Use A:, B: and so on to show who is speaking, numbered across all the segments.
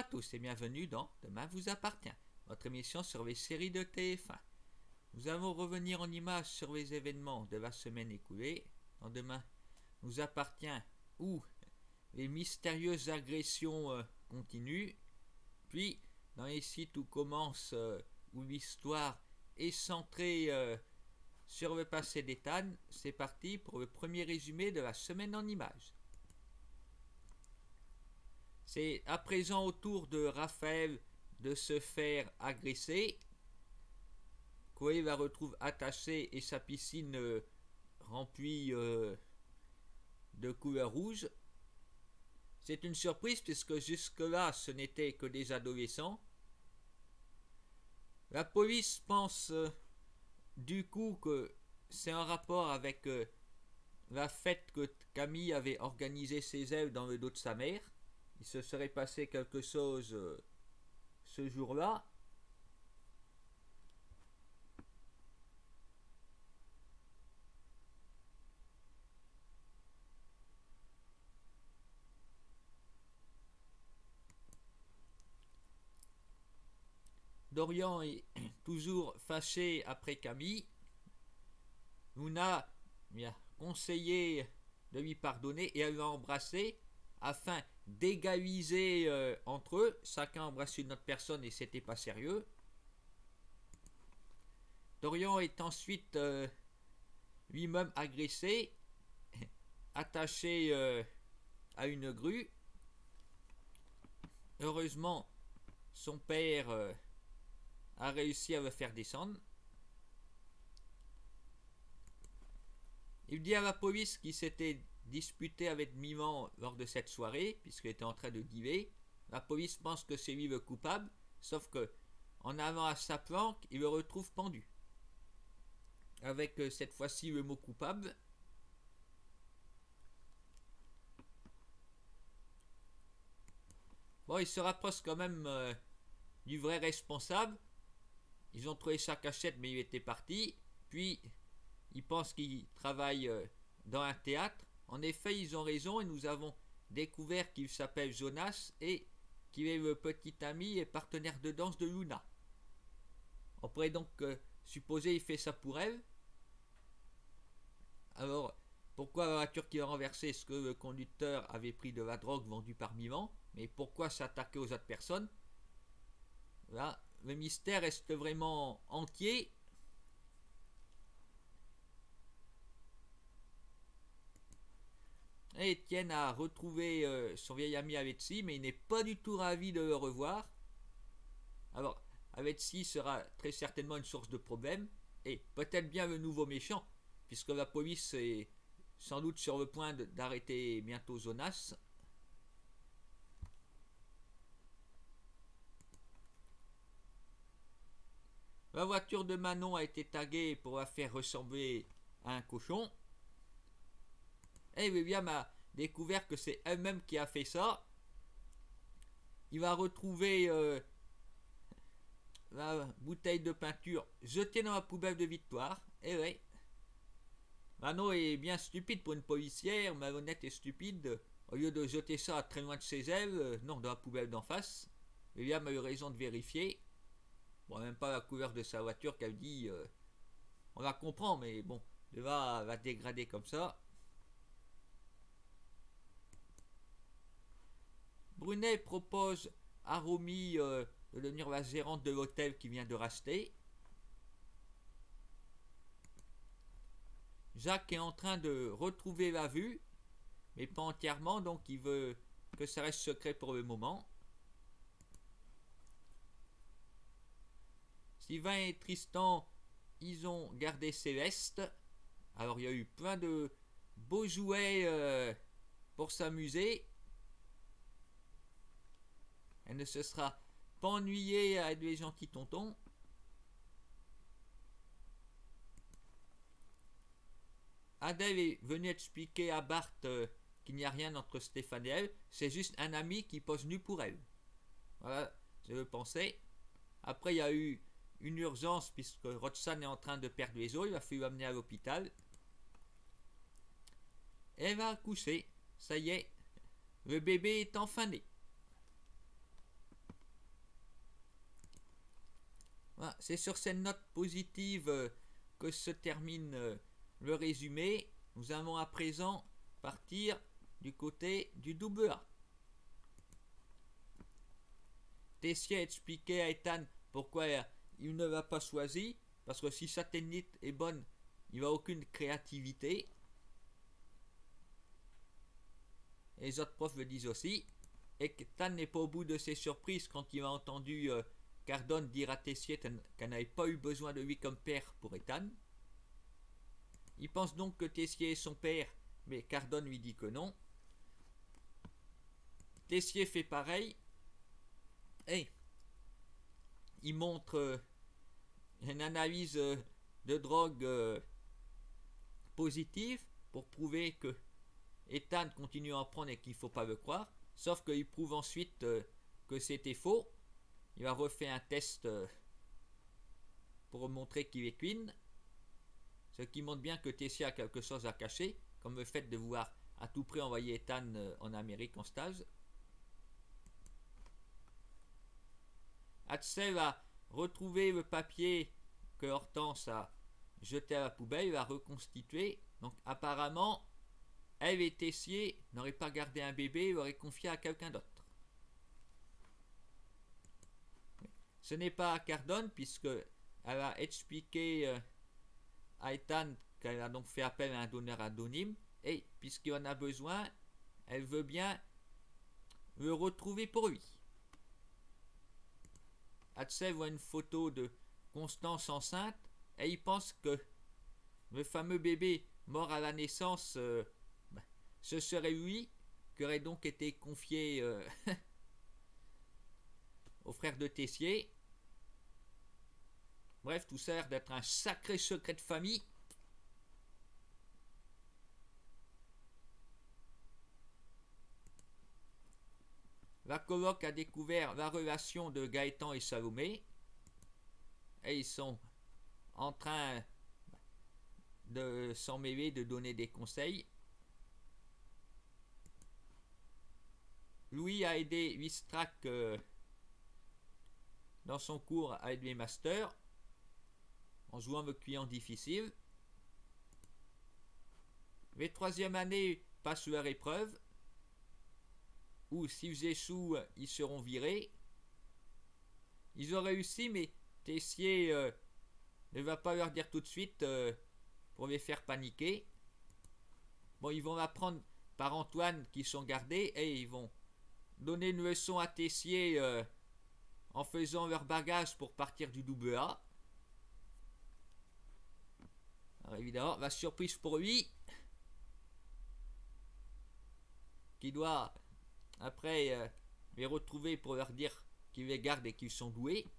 A: à tous et bienvenue dans Demain vous appartient, votre émission sur les séries de TF1. Nous allons revenir en images sur les événements de la semaine écoulée. Dans Demain nous appartient où les mystérieuses agressions continuent. Puis dans les sites où commence, où l'histoire est centrée sur le passé d'Ethan, c'est parti pour le premier résumé de la semaine en images. C'est à présent au tour de Raphaël de se faire agresser. Chloé la retrouve attachée et sa piscine remplie de couleur rouge. C'est une surprise puisque jusque-là ce n'était que des adolescents. La police pense du coup que c'est en rapport avec la fête que Camille avait organisée chez elle dans le dos de sa mère. Il se serait passé quelque chose ce jour-là. Dorian est toujours fâché après Camille. Luna lui a conseillé de lui pardonner et elle l'a embrassé afin d'égaliser entre eux. Chacun embrassé une autre personne et c'était pas sérieux. Dorian est ensuite lui-même agressé, attaché à une grue. Heureusement, son père a réussi à le faire descendre. Il dit à la police qu'il s'était disputé avec Miman lors de cette soirée, puisqu'il était en train de guider. La police pense que c'est lui le coupable, sauf que en allant à sa planque, il le retrouve pendu. Avec cette fois-ci le mot coupable. Bon, il se rapproche quand même du vrai responsable. Ils ont trouvé sa cachette, mais il était parti. Puis, ils pensent qu'il travaille dans un théâtre. En effet, ils ont raison et nous avons découvert qu'il s'appelle Jonas et qu'il est le petit ami et partenaire de danse de Luna. On pourrait donc supposer qu'il fait ça pour elle. Alors, pourquoi la voiture qui a renversé? Est-ce que le conducteur avait pris de la drogue vendue par Milan? Mais pourquoi s'attaquer aux autres personnes? Là, le mystère reste vraiment entier. Et Étienne a retrouvé son vieil ami Avetsi, mais il n'est pas du tout ravi de le revoir. Alors, Avetsi sera très certainement une source de problème, et peut-être bien le nouveau méchant, puisque la police est sans doute sur le point d'arrêter bientôt Jonas. La voiture de Manon a été taguée pour la faire ressembler à un cochon. Et William a découvert que c'est elle-même qui a fait ça. Il va retrouver la bouteille de peinture jetée dans la poubelle de Victoire. Et ouais. Manon est bien stupide pour une policière, malhonnête et stupide. Au lieu de jeter ça très loin de chez elle, non, dans la poubelle d'en face. William a eu raison de vérifier. Bon, même pas la couleur de sa voiture qu'elle dit. On la comprend, mais bon, elle va dégrader comme ça. Brunet propose à Romy de devenir la gérante de l'hôtel qu'il vient de racheter. Jacques est en train de retrouver la vue, mais pas entièrement, donc il veut que ça reste secret pour le moment. Sylvain et Tristan, ils ont gardé Céleste. Alors il y a eu plein de beaux jouets pour s'amuser. Elle ne se sera pas ennuyée à être les gentils tontons. Adèle est venue expliquer à Bart qu'il n'y a rien entre Stéphane et elle. C'est juste un ami qui pose nu pour elle. Voilà, je le pensais. Après, il y a eu une urgence puisque Roxane est en train de perdre les os. Il va falloir l'amener à l'hôpital. Elle va accoucher. Ça y est, le bébé est enfin né. Voilà, c'est sur cette note positive que se termine le résumé. Nous allons à présent partir du côté du double A. Tessier expliquait à Ethan pourquoi il ne l'a pas choisi, parce que si sa technique est bonne, il n'a aucune créativité. Et les autres profs le disent aussi. Et Ethan n'est pas au bout de ses surprises quand il a entendu Cardone dire à Tessier qu'elle n'avait pas eu besoin de lui comme père pour Ethan. Il pense donc que Tessier est son père, mais Cardone lui dit que non. Tessier fait pareil. Et il montre une analyse de drogue positive pour prouver que Ethan continue à en prendre et qu'il ne faut pas le croire. Sauf qu'il prouve ensuite que c'était faux. Il a refait un test pour montrer qu'il est clean. Ce qui montre bien que Tessier a quelque chose à cacher, comme le fait de vouloir à tout prix envoyer Ethan en Amérique en stage. Hatzel a retrouvé le papier que Hortense a jeté à la poubelle, il a reconstitué. Donc apparemment, elle et Tessier n'auraient pas gardé un bébé, ils l'auraient confié à quelqu'un d'autre. Ce n'est pas Cardone, puisqu'elle a expliqué à Ethan qu'elle a donc fait appel à un donneur anonyme, et puisqu'il en a besoin, elle veut bien le retrouver pour lui. Hatzel voit une photo de Constance enceinte, et il pense que le fameux bébé mort à la naissance, ce serait lui, qui aurait donc été confié au frère de Tessier. Bref, tout ça a l'air d'être un sacré secret de famille. La coloc a découvert la relation de Gaëtan et Salomé. Et ils sont en train de s'en mêler, de donner des conseils. Louis a aidé Wistrak dans son cours à Edwin Master en jouant le client difficile. Les troisième années passent leur épreuve, où s'ils échouent, ils seront virés. Ils ont réussi, mais Tessier ne va pas leur dire tout de suite pour les faire paniquer. Bon, ils vont apprendre par Antoine qu'ils sont gardés et ils vont donner une leçon à Tessier en faisant leur bagage pour partir du double A. Alors évidemment, la surprise pour lui, qui doit après les retrouver pour leur dire qu'ils les gardent et qu'ils sont doués.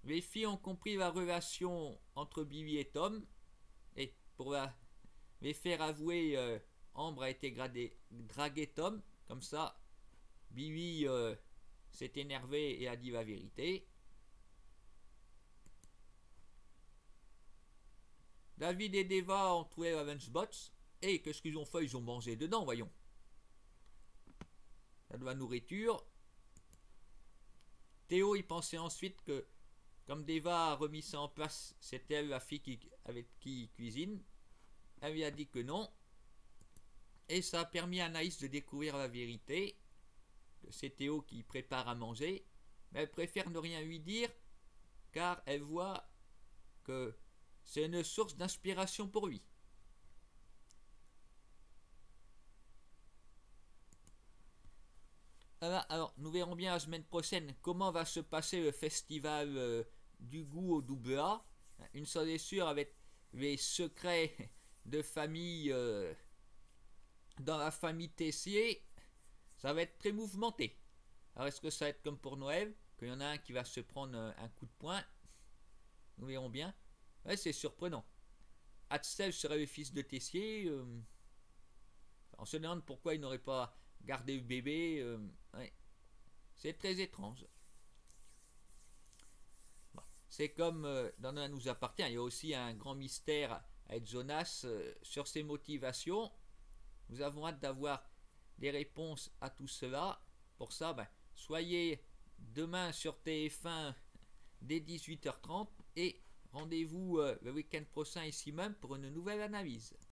A: Les filles ont compris la relation entre Billy et Tom, et pour les faire avouer, Ambre a été draguer Tom, comme ça Billy s'est énervé et a dit la vérité. David et Deva ont trouvé la lunchbox, et qu'est-ce qu'ils ont fait? Ils ont mangé dedans, voyons. Ça de la nourriture. Théo, il pensait ensuite que, comme Deva a remis ça en place, c'était elle la fille avec qui il cuisine. Elle lui a dit que non. Et ça a permis à Anaïs de découvrir la vérité. C'est Théo qui prépare à manger. Mais elle préfère ne rien lui dire, car elle voit que c'est une source d'inspiration pour lui. Alors, nous verrons bien la semaine prochaine comment va se passer le festival du goût au double A. Une chose est sûre, avec les secrets de famille dans la famille Tessier, ça va être très mouvementé. Alors, est-ce que ça va être comme pour Noël, qu'il y en a un qui va se prendre un coup de poing? Nous verrons bien. Ouais, c'est surprenant. Hatzel serait le fils de Tessier. On se demande pourquoi il n'aurait pas gardé le bébé. Ouais. C'est très étrange. Bon. C'est comme dans Un nous appartient. Il y a aussi un grand mystère avec Jonas sur ses motivations. Nous avons hâte d'avoir des réponses à tout cela. Pour ça, soyez demain sur TF1 dès 18h30 et rendez-vous le week-end prochain ici même pour une nouvelle analyse.